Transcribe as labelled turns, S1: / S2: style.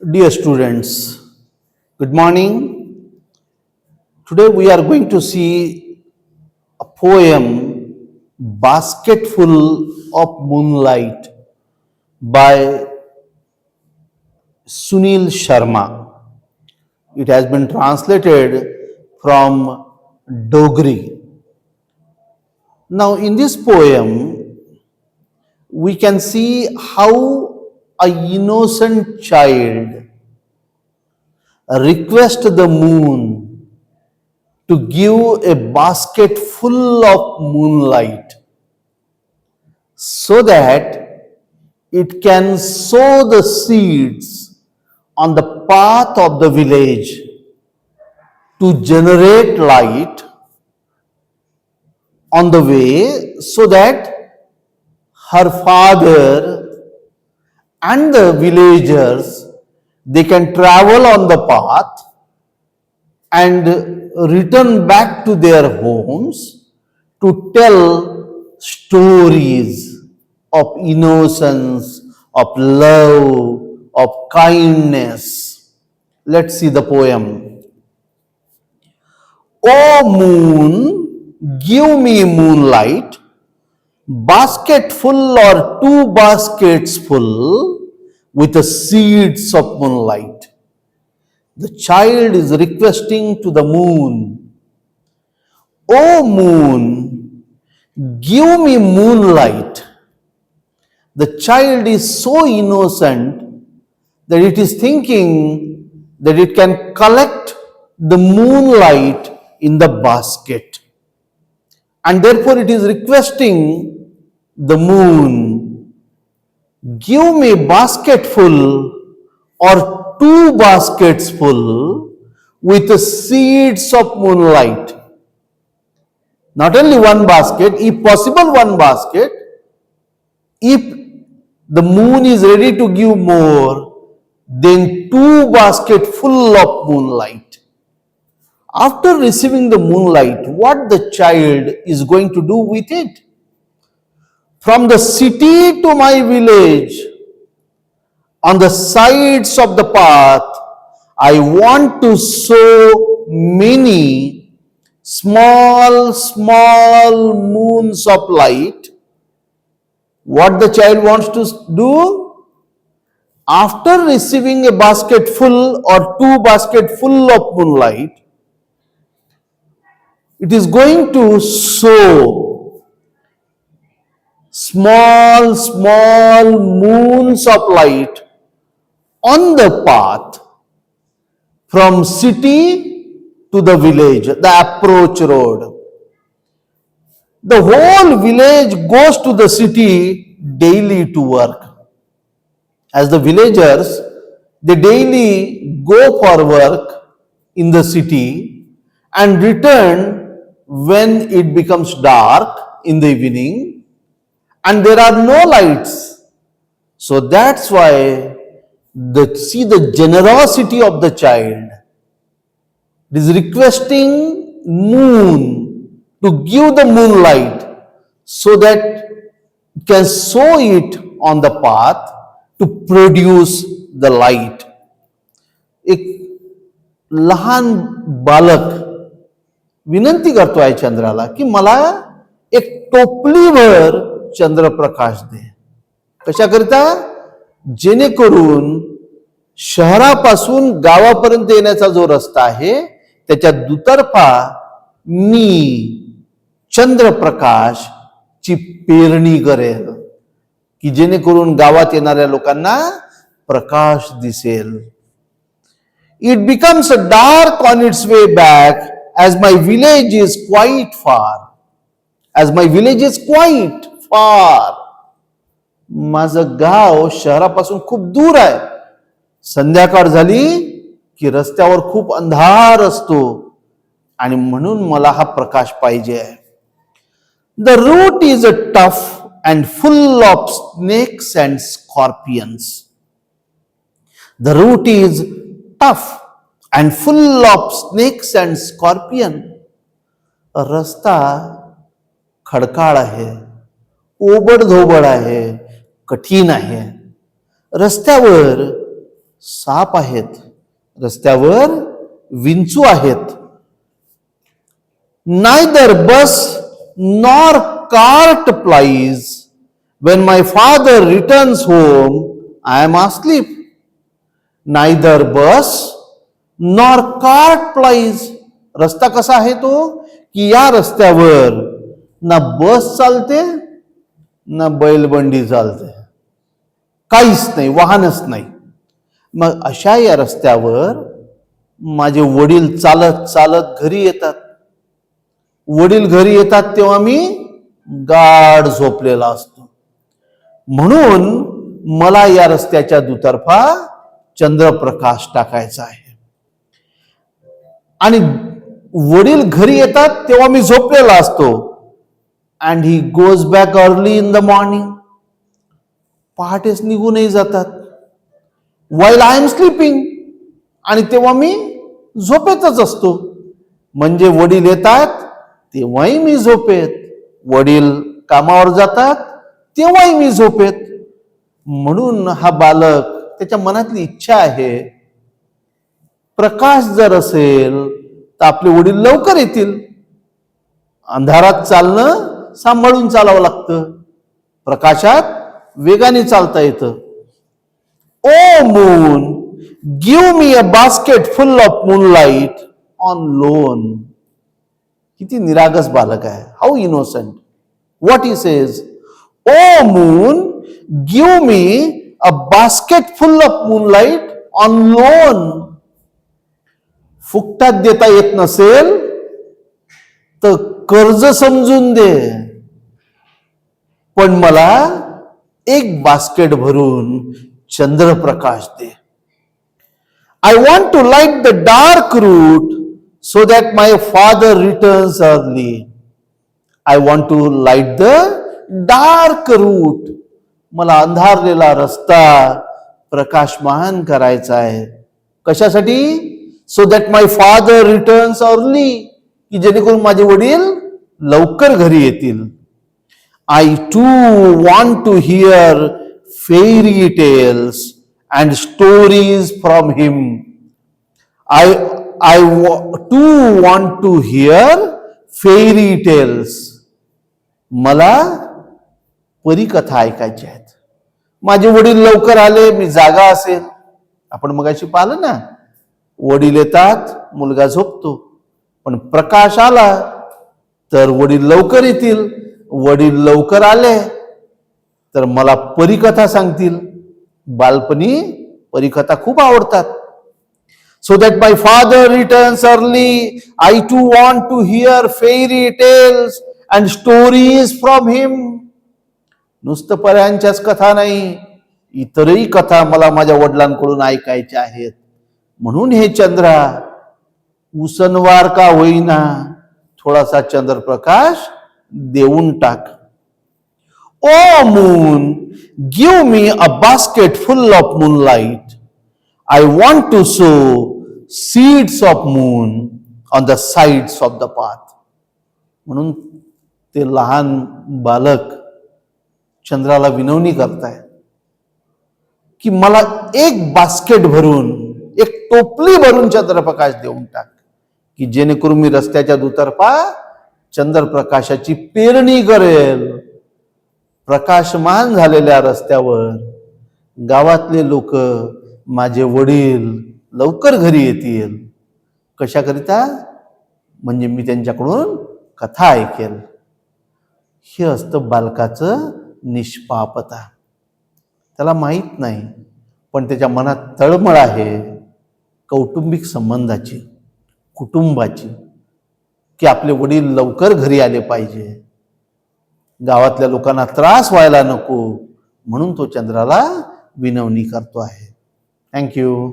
S1: Dear students, good morning. Today we are going to see a poem, Basketful of Moonlight by Sunil Sharma. It has been translated from Dogri. Now, in this poem, we can see how a innocent child requests the moon to give a basket full of moonlight so that it can sow the seeds on the path of the village to generate light on the way so that her father and the villagers they can travel on the path and return back to their homes to tell stories of innocence, of love, of kindness. Let's see the poem. O moon, give me moonlight, basket full or two baskets full with the seeds of moonlight. The child is requesting to the moon, O moon, give me moonlight. The child is so innocent that it is thinking that it can collect the moonlight in the basket. And therefore it is requesting the moon, give me a basket full or two baskets full with the seeds of moonlight. Not only one basket, if possible one basket. If the moon is ready to give more, then two baskets full of moonlight. After receiving the moonlight, what the child is going to do with it? From the city to my village, on the sides of the path, I want to sow many small moons of light. What the child wants to do? After receiving a basket full or two baskets full of moonlight, it is going to sow small moons of light on the path from city to the village, the approach road. The whole village goes to the city daily to work. As the villagers, they daily go for work in the city and return when it becomes dark in the evening and there are no lights. So that's why see the generosity of the child. It is requesting moon to give the moonlight so that it can sow it on the path to produce the light. एक लहान बालक विनंती करतोय चंद्राला की मला एक टोपलीभर चंद्रप्रकाश दे. कशाकरिता? जेणेकरून शहरापासून गावापर्यंत येण्याचा जो रस्ता आहे त्याच्या दुतर्फा मी चंद्रप्रकाश ची पेरणी करेल की जेणेकरून गावात येणाऱ्या लोकांना प्रकाश दिसेल. It becomes dark on its way back as my village is quite far. As my village is quite far. माझं गाव शहरापासून खूप दूर आहे. संध्याकाळ झाली की रस्त्यावर खूप अंधार असतो आणि म्हणून मला हा प्रकाश पाहिजे आहे. The route is tough and full of snakes and scorpions. The route is tough and full of snakes and scorpion. रस्ता खडकाळ आहे, ओबडधोबड आहे, कठीण आहे. रस्त्यावर साप आहेत, रस्त्यावर विंचू आहेत. Neither bus nor cart plies when my father returns home I am asleep. Neither bus nor cart plies. रस्ता कसा आहे तो की या रस्त्यावर ना बस चालते ना बैलबंडी चालते, काहीच नाही, वाहनच नाही. मग अशा या रस्त्यावर माझे वडील चालत चालत घरी येतात. वडील घरी येतात तेव्हा मी गाढ झोपलेला असतो. म्हणून मला या रस्त्याच्या दुतर्फा चंद्रप्रकाश टाकायचा आहे. आणि वडील घरी येतात तेव्हा मी झोपलेला असतो. And he goes back early in the morning. पहाटेच निघूनही जातात. While I am sleeping. आणि तेव्हा मी झोपेतच असतो. म्हणजे वडील येतात तेव्हाही मी झोपेत, वडील कामावर जातात तेव्हाही मी झोपेत. म्हणून हा बालक, त्याच्या मनातली इच्छा आहे, प्रकाश जर असेल तर आपले वडील लवकर येतील. अंधारात चालणं सांभाळून चालावं लागतं, प्रकाशात वेगाने चालता येतं. Oh moon give me a basket full of moonlight on loan. किती निरागस बालक आहे, how innocent. What he says, oh moon give me a basket full of moonlight on loan. फुकटात देता येत नसेल तर कर्ज समजून दे, पण मला एक बास्केट भरून चंद्रप्रकाश दे. I want to light the dark route so that my father returns early. I want to light the dark route. मला अंधारलेला रस्ता प्रकाशमान करायचा आहे. कशासाठी? So that my father returns early. की जेणेकरून माझे वडील लवकर घरी येतील. I too want to hear fairy tales and stories from him. I too want to hear fairy tales. मला परीकथा ऐकायच्या आहेत. माझे वडील लवकर आले, मी जागा असेल. आपण मगाशी पाहिलं ना, वडील येतात, मुलगा झोपतो. पण प्रकाश आला तर वडील लवकर येतील. वडील लवकर आले तर मला परीकथा सांगतील. बालपणी परीकथा खूप आवडतात. So that my father returns early, I too want to hear fairy tales and stories from him. नुसतं पऱ्यांच्याच कथा नाही, इतरही कथा मला माझ्या वडिलांकडून ऐकायच्या आहेत. म्हणून हे चंद्रा, उसनवार का होईना थोडासा चंद्रप्रकाश देऊन टाक. Oh moon give me a basket full of moonlight. I want to sow seeds of moon on the sides of the path. म्हणून ते लहान बालक चंद्राला विनवणी करताय की मला एक बास्केट भरून, एक टोपली भरून चंद्रप्रकाश देऊन टाक, की जेणेकरून मी रस्त्याच्या दुतर्फा चंद्रप्रकाशाची पेरणी करेल. प्रकाशमान झालेल्या रस्त्यावर गावातले लोक, माझे वडील लवकर घरी येतील. कशाकरिता? म्हणजे मी त्यांच्याकडून कथा ऐकेल. हे असतं बालकाचं निष्पापता. त्याला माहित नाही, पण त्याच्या मनात तळमळ आहे कौटुंबिक संबंधाची, कुटुंबाची, की आपले वडील लवकर घरी आले पाहिजे, गावातल्या लोकांना त्रास व्हायला नको. म्हणून तो चंद्राला विनवणी करतो आहे. थँक्यू.